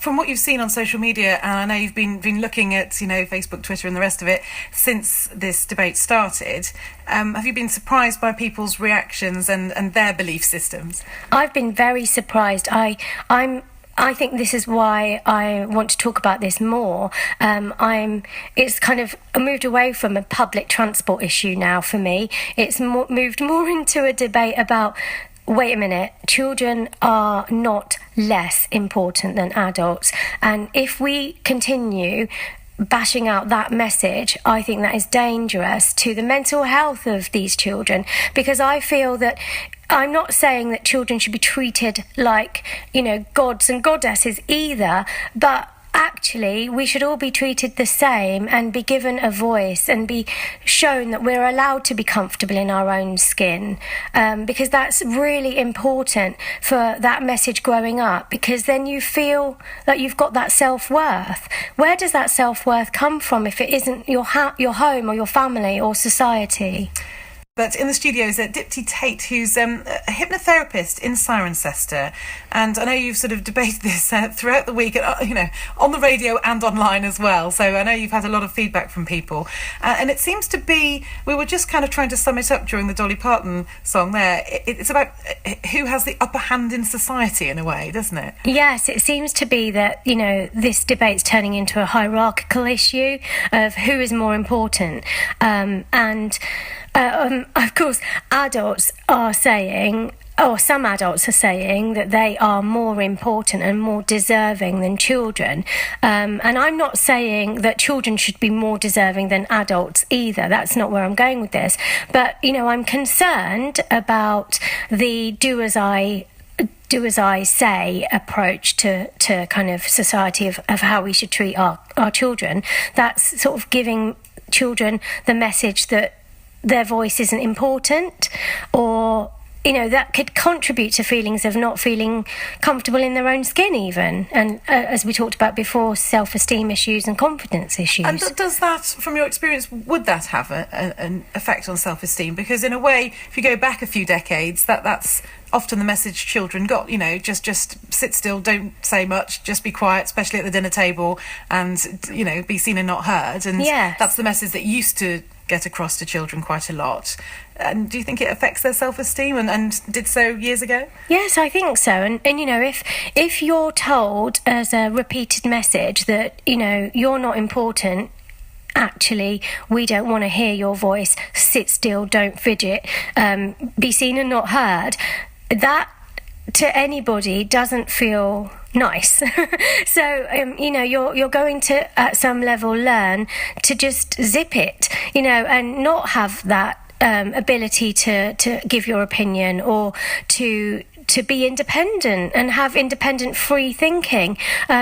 from what you've seen on social media, and I know you've been looking at, Facebook, Twitter and the rest of it since this debate started, have you been surprised by people's reactions and their belief systems? I've been very surprised. I think this is why I want to talk about this more. It's kind of moved away from a public transport issue now for me. It's moved more into a debate about, wait a minute, children are not less important than adults. And if we continue bashing out that message, I think that is dangerous to the mental health of these children, because I feel that I'm not saying that children should be treated like, gods and goddesses either, but actually we should all be treated the same and be given a voice and be shown that we're allowed to be comfortable in our own skin, because that's really important for that message growing up, because then you feel that you've got that self-worth. Where does that self-worth come from if it isn't your home or your family or society? But in the studio is Dipti Tait, who's a hypnotherapist in Cirencester. And I know you've sort of debated this throughout the week, on the radio and online as well. So I know you've had a lot of feedback from people. And it seems to be, we were just kind of trying to sum it up during the Dolly Parton song there. It's about who has the upper hand in society in a way, doesn't it? Yes, it seems to be that, this debate's turning into a hierarchical issue of who is more important. Of course, adults are saying, or some adults are saying, that they are more important and more deserving than children. And I'm not saying that children should be more deserving than adults either. That's not where I'm going with this. But, I'm concerned about the do as I say approach to kind of society of how we should treat our children. That's sort of giving children the message that their voice isn't important, or that could contribute to feelings of not feeling comfortable in their own skin even, and as we talked about before, self-esteem issues and confidence issues. And does that, from your experience, would that have an effect on self-esteem? Because in a way, if you go back a few decades, that's often the message children got, just sit still, don't say much, just be quiet, especially at the dinner table, and be seen and not heard. And yes, that's the message that used to get across to children quite a lot. And do you think it affects their self-esteem and did so years ago? Yes, I think so. And if you're told as a repeated message that, you're not important, actually, we don't want to hear your voice, sit still, don't fidget, be seen and not heard, that to anybody doesn't feel nice. So you're going to at some level learn to just zip it, and not have that ability to give your opinion, or to be independent and have independent free thinking,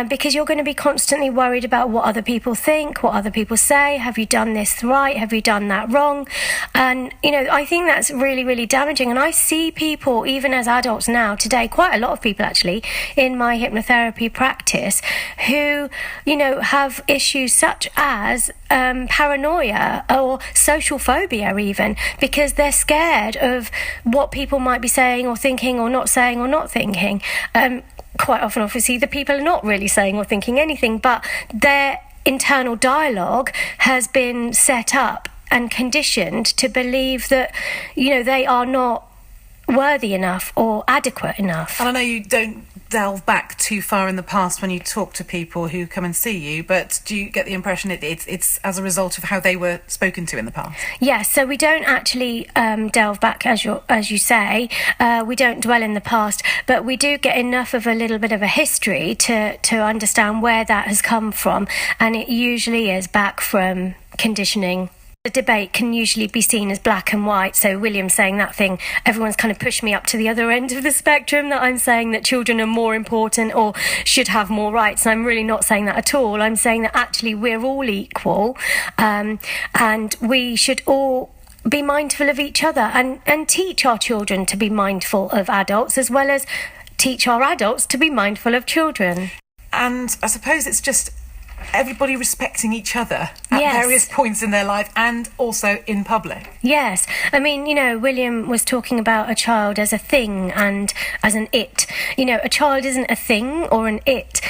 because you're going to be constantly worried about what other people think, what other people say. Have you done this right? Have you done that wrong? And I think that's really, really damaging. And I see people, even as adults now today, quite a lot of people actually in my hypnotherapy practice, who have issues such as paranoia or social phobia even, because they're scared of what people might be saying or thinking or not saying or not thinking. Quite often, obviously, the people are not really saying or thinking anything, but their internal dialogue has been set up and conditioned to believe that, they are not worthy enough or adequate enough. And I know you don't delve back too far in the past when you talk to people who come and see you, but do you get the impression it's as a result of how they were spoken to in the past? Yes, so we don't actually delve back, as you say. We don't dwell in the past, but we do get enough of a little bit of a history to understand where that has come from, and it usually is back from conditioning. The debate can usually be seen as black and white. So William saying that thing, everyone's kind of pushed me up to the other end of the spectrum, that I'm saying that children are more important or should have more rights. And I'm really not saying that at all. I'm saying that actually we're all equal, and we should all be mindful of each other and teach our children to be mindful of adults, as well as teach our adults to be mindful of children. And I suppose it's just everybody respecting each other at various points in their life and also in public. Yes. I mean, William was talking about a child as a thing and as an it. A child isn't a thing or an it.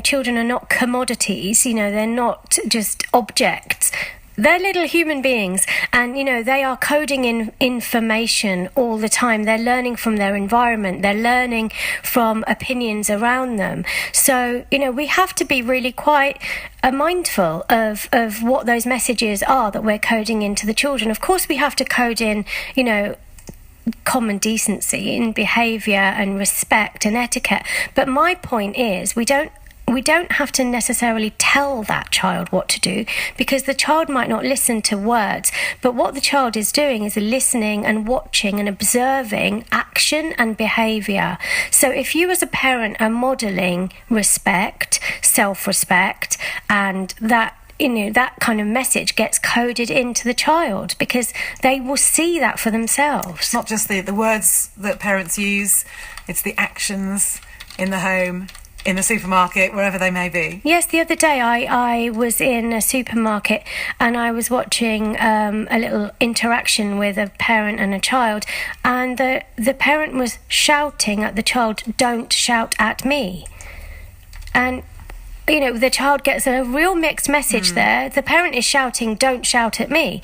Children are not commodities. They're not just objects. They're little human beings, and they are coding in information all the time. They're learning from their environment, they're learning from opinions around them. So we have to be really quite mindful of what those messages are that we're coding into the children. Of course we have to code in common decency in behaviour and respect and etiquette, but my point is we don't have to necessarily tell that child what to do, because the child might not listen to words, but what the child is doing is listening and watching and observing action and behaviour. So if you as a parent are modelling respect, self-respect, and that kind of message gets coded into the child, because they will see that for themselves. It's not just the words that parents use, it's the actions in the home, in the supermarket, wherever they may be. Yes, the other day I was in a supermarket and I was watching a little interaction with a parent and a child, and the parent was shouting at the child, "Don't shout at me." And the child gets a real mixed message there. The parent is shouting, "Don't shout at me."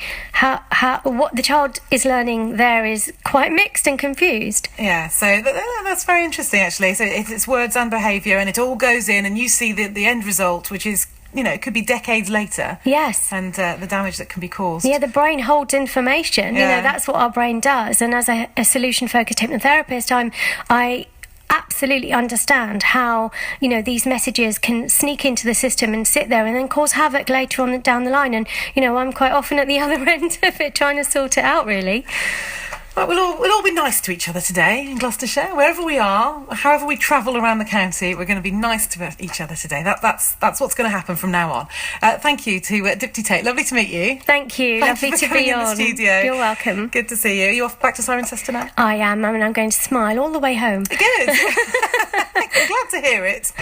What the child is learning there is quite mixed and confused. Yeah, so that's very interesting, actually. So it's words and behaviour, and it all goes in, and you see the end result, which is, it could be decades later. Yes. And the damage that can be caused. Yeah, the brain holds information. Yeah. That's what our brain does. And as a solution-focused hypnotherapist, I absolutely understand how these messages can sneak into the system and sit there and then cause havoc later on down the line, and I'm quite often at the other end of it trying to sort it out, really. Right, we'll all be nice to each other today in Gloucestershire, wherever we are, however we travel around the county. We're going to be nice to each other today. That's what's going to happen from now on. Thank you to Dipti Tait. Lovely to meet you. Thank you. Lovely you for to coming be in on the studio. You're welcome. Good to see you. Are you off back to Cirencester now? I am. I'm going to smile all the way home. Good. I'm glad to hear it.